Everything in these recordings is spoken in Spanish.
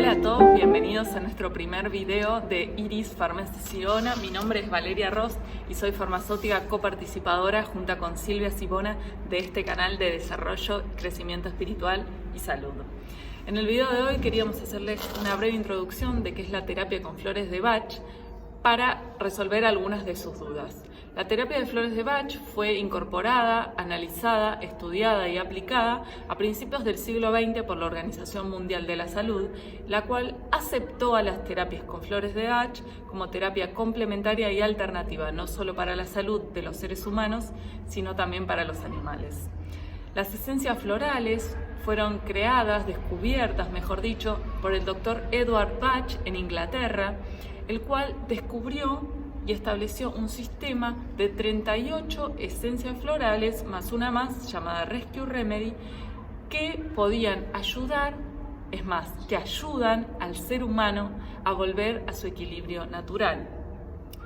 Hola a todos, bienvenidos a nuestro primer video de Iris Farmacia Sibona. Mi nombre es Valeria Ross y soy farmacéutica coparticipadora junto con Silvia Sibona de este canal de desarrollo, crecimiento espiritual y salud. En el video de hoy queríamos hacerles una breve introducción de qué es la terapia con flores de Bach para resolver algunas de sus dudas. La terapia de flores de Bach fue incorporada, analizada, estudiada y aplicada a principios del siglo XX por la Organización Mundial de la Salud, la cual aceptó a las terapias con flores de Bach como terapia complementaria y alternativa, no solo para la salud de los seres humanos, sino también para los animales. Las esencias florales fueron creadas, descubiertas, mejor dicho, por el doctor Edward Bach en Inglaterra, el cual descubrió y estableció un sistema de 38 esencias florales más una más llamada Rescue Remedy que podían ayudar, es más, que ayudan al ser humano a volver a su equilibrio natural.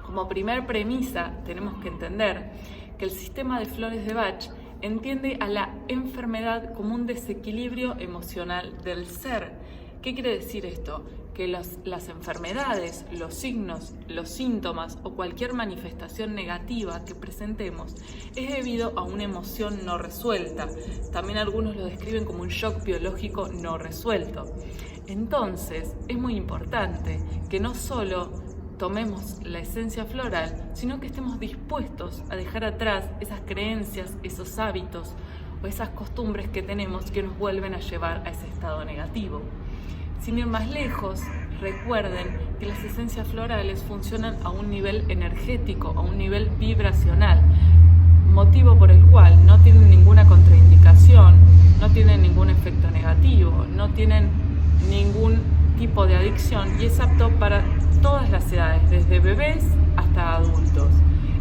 Como primer premisa tenemos que entender que el sistema de flores de Bach entiende a la enfermedad como un desequilibrio emocional del ser. ¿Qué quiere decir esto? Que las enfermedades, los signos, los síntomas o cualquier manifestación negativa que presentemos es debido a una emoción no resuelta. También algunos lo describen como un shock biológico no resuelto. Entonces, es muy importante que no solo tomemos la esencia floral, sino que estemos dispuestos a dejar atrás esas creencias, esos hábitos o esas costumbres que tenemos que nos vuelven a llevar a ese estado negativo. Sin ir más lejos, recuerden que las esencias florales funcionan a un nivel energético, a un nivel vibracional, motivo por el cual no tienen ninguna contraindicación, no tienen ningún efecto negativo, no tienen ningún tipo de adicción y es apto para todas las edades, desde bebés hasta adultos.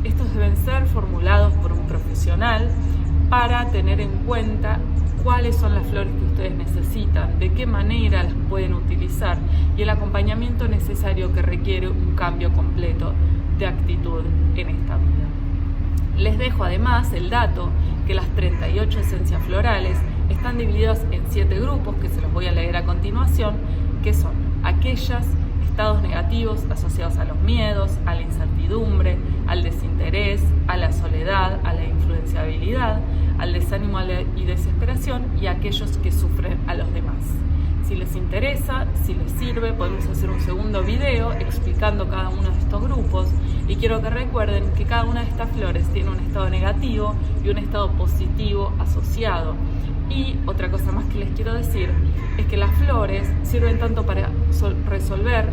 Estos deben ser formulados por un profesional para tener en cuenta cuáles son las flores que ustedes necesitan, de qué manera las pueden utilizar y el acompañamiento necesario que requiere un cambio completo de actitud en esta vida. Les dejo además el dato que las 38 esencias florales están divididas en 7 grupos que se los voy a leer a continuación, que son aquellas estados negativos asociados a los miedos, a la incertidumbre, al desinterés, a la soledad, a la influenciabilidad, al desánimo y desesperación y a aquellos que sufren a los demás. Si les interesa, si les sirve, podemos hacer un segundo video explicando cada uno de estos grupos y quiero que recuerden que cada una de estas flores tiene un estado negativo y un estado positivo asociado. Y otra cosa más que les quiero decir es que las flores sirven tanto para resolver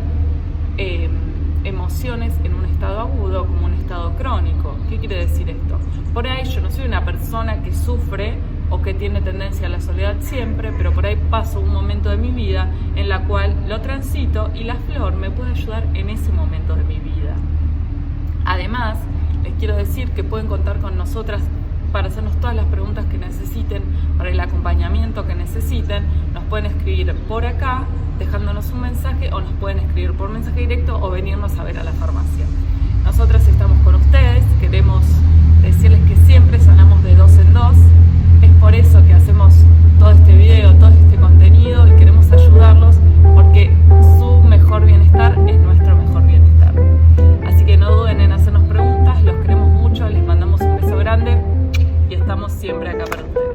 emociones en un estado agudo como un estado crónico. ¿Qué quiere decir esto? Por ahí yo no soy una persona que sufre o que tiene tendencia a la soledad siempre, pero por ahí paso un momento de mi vida en la cual lo transito y la flor me puede ayudar en ese momento de mi vida. Además, les quiero decir que pueden contar con nosotras para hacernos todas las preguntas que necesiten, para el acompañamiento que necesiten. Nos pueden escribir por acá, dejándonos un mensaje, o nos pueden escribir por mensaje directo o venirnos a ver a la farmacia. Nosotras estamos con ustedes, queremos decirles que siempre sanamos de 2 en 2. Es por eso que hacemos todo este video, todo este contenido y queremos ayudarlos porque su mejor bienestar es nuestro mejor bienestar. Así que no duden en hacernos preguntas, los queremos mucho, les mandamos un beso grande y estamos siempre acá para ustedes.